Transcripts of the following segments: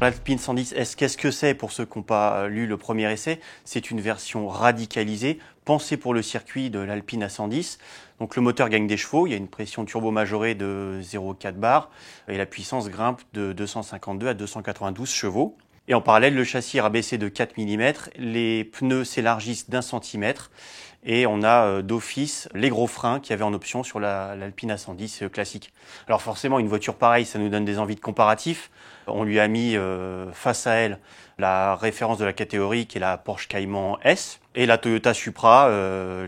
L'Alpine 110S, qu'est-ce que c'est pour ceux qui n'ont pas lu le premier essai? C'est une version radicalisée, pensée pour le circuit de l'Alpine A110. Donc le moteur gagne des chevaux, il y a une pression turbo majorée de 0,4 bar et la puissance grimpe de 252 à 292 chevaux. Et en parallèle, le châssis est rabaissé de 4 mm, les pneus s'élargissent d'1 cm et on a d'office les gros freins qu'il y avait en option sur l'Alpine A110 classique. Alors forcément, une voiture pareille, ça nous donne des envies de comparatifs. On lui a mis face à elle la référence de la catégorie qui est la Porsche Cayman S et la Toyota Supra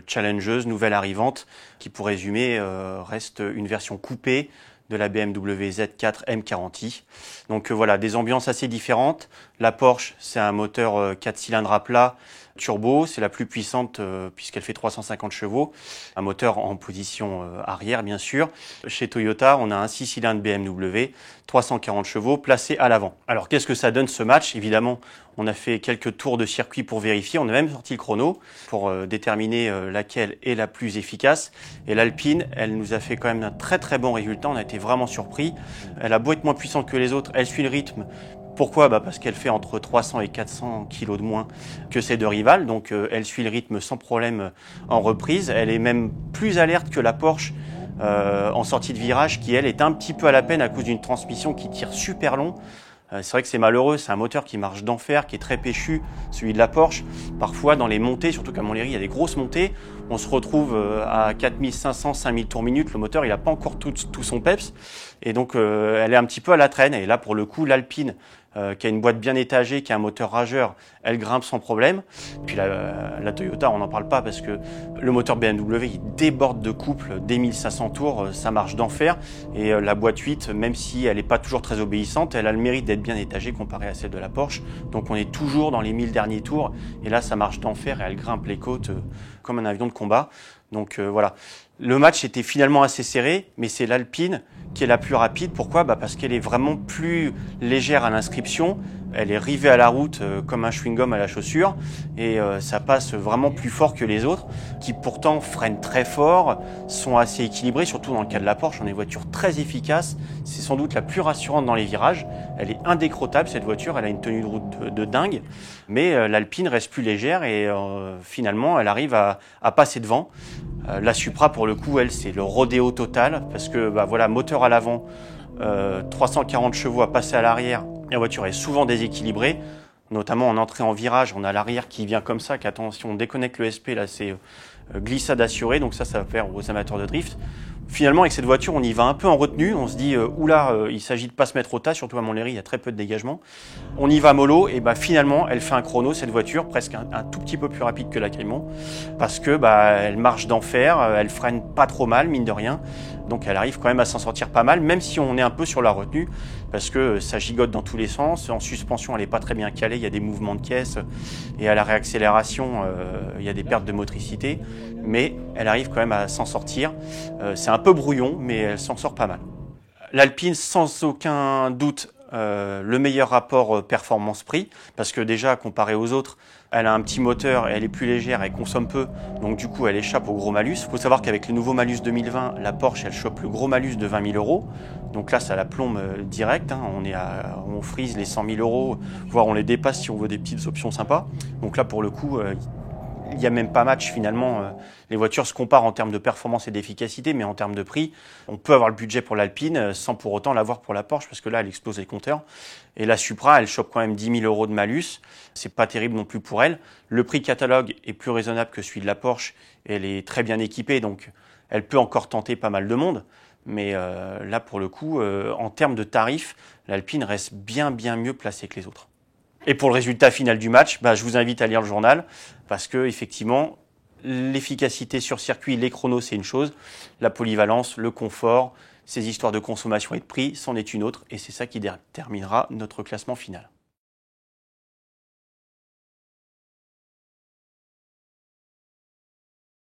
challengeuse, nouvelle arrivante, qui pour résumer reste une version coupée de la BMW Z4 M40i. Donc voilà, des ambiances assez différentes. La Porsche, c'est un moteur 4 cylindres à plat turbo, c'est la plus puissante puisqu'elle fait 350 chevaux. Un moteur en position arrière, bien sûr. Chez Toyota, on a un 6 cylindres BMW, 340 chevaux, placé à l'avant. Alors qu'est-ce que ça donne ce match? Évidemment, on a fait quelques tours de circuit pour vérifier. On a même sorti le chrono pour déterminer laquelle est la plus efficace. Et l'Alpine, elle nous a fait quand même un très très bon résultat. On a été vraiment surpris. Elle a beau être moins puissante que les autres, elle suit le rythme. Pourquoi? Parce qu'elle fait entre 300 et 400 kg de moins que ses deux rivales. Donc elle suit le rythme sans problème en reprise. Elle est même plus alerte que la Porsche en sortie de virage qui, elle, est un petit peu à la peine à cause d'une transmission qui tire super long. C'est vrai que c'est malheureux, c'est un moteur qui marche d'enfer, qui est très péchu, celui de la Porsche. Parfois, dans les montées, surtout qu'à Montlhéry, il y a des grosses montées, on se retrouve à 4500, 5000 tours minute. Le moteur, il n'a pas encore tout son peps. Et donc, elle est un petit peu à la traîne. Et là, pour le coup, l'Alpine, qui a une boîte bien étagée, qui a un moteur rageur, elle grimpe sans problème. Puis la Toyota, on n'en parle pas parce que le moteur BMW, il déborde de couple dès 1500 tours, ça marche d'enfer. Et la boîte 8, même si elle n'est pas toujours très obéissante, elle a le mérite d'être bien étagée comparée à celle de la Porsche. Donc on est toujours dans les 1000 derniers tours. Et là, ça marche d'enfer et elle grimpe les côtes comme un avion de combat. Donc voilà. Le match était finalement assez serré, mais c'est l'Alpine qui est la plus rapide. Pourquoi? Parce qu'elle est vraiment plus légère à l'inscription. Elle est rivée à la route comme un chewing-gum à la chaussure et ça passe vraiment plus fort que les autres qui pourtant freinent très fort, sont assez équilibrés, surtout dans le cas de la Porsche. On a une voiture très efficace, c'est sans doute la plus rassurante dans les virages. Elle est indécrottable cette voiture, elle a une tenue de route de dingue, mais l'Alpine reste plus légère et finalement elle arrive à passer devant. La Supra pour le coup, elle, c'est le rodéo total parce que voilà, moteur à l'avant, 340 chevaux à passer à l'arrière. La voiture est souvent déséquilibrée, notamment en entrée en virage. On a l'arrière qui vient comme ça, qu'attention, on déconnecte le SP, là c'est glissade assurée, donc ça va faire aux amateurs de drift. Finalement, avec cette voiture, on y va un peu en retenue. On se dit, oula, il s'agit de pas se mettre au tas, surtout à Montlhéry, il y a très peu de dégagement. On y va mollo, et finalement, elle fait un chrono, cette voiture, presque un tout petit peu plus rapide que la Cayman, parce que elle marche d'enfer, elle freine pas trop mal, mine de rien. Donc elle arrive quand même à s'en sortir pas mal, même si on est un peu sur la retenue, parce que ça gigote dans tous les sens. En suspension, elle est pas très bien calée, il y a des mouvements de caisse, et à la réaccélération, il y a des pertes de motricité, mais elle arrive quand même à s'en sortir. C'est un peu brouillon, mais elle s'en sort pas mal. L'Alpine, sans aucun doute, le meilleur rapport performance-prix, parce que déjà, comparé aux autres, elle a un petit moteur, elle est plus légère, elle consomme peu, donc du coup, elle échappe au gros malus. Il faut savoir qu'avec le nouveau malus 2020, la Porsche, elle chope le gros malus de 20 000 €. Donc là, ça la plombe direct. On frise les 100 000 €, voire on les dépasse si on veut des petites options sympas. Donc là, pour le coup, il n'y a même pas match finalement. Les voitures se comparent en termes de performance et d'efficacité, mais en termes de prix, on peut avoir le budget pour l'Alpine sans pour autant l'avoir pour la Porsche, parce que là, elle explose les compteurs. Et la Supra, elle chope quand même 10 000 € de malus. C'est pas terrible non plus pour elle. Le prix catalogue est plus raisonnable que celui de la Porsche. Elle est très bien équipée, donc elle peut encore tenter pas mal de monde. Mais là, pour le coup, en termes de tarifs, l'Alpine reste bien mieux placée que les autres. Et pour le résultat final du match, je vous invite à lire le journal parce que effectivement, l'efficacité sur circuit, les chronos, c'est une chose. La polyvalence, le confort, ces histoires de consommation et de prix, c'en est une autre. Et c'est ça qui déterminera notre classement final.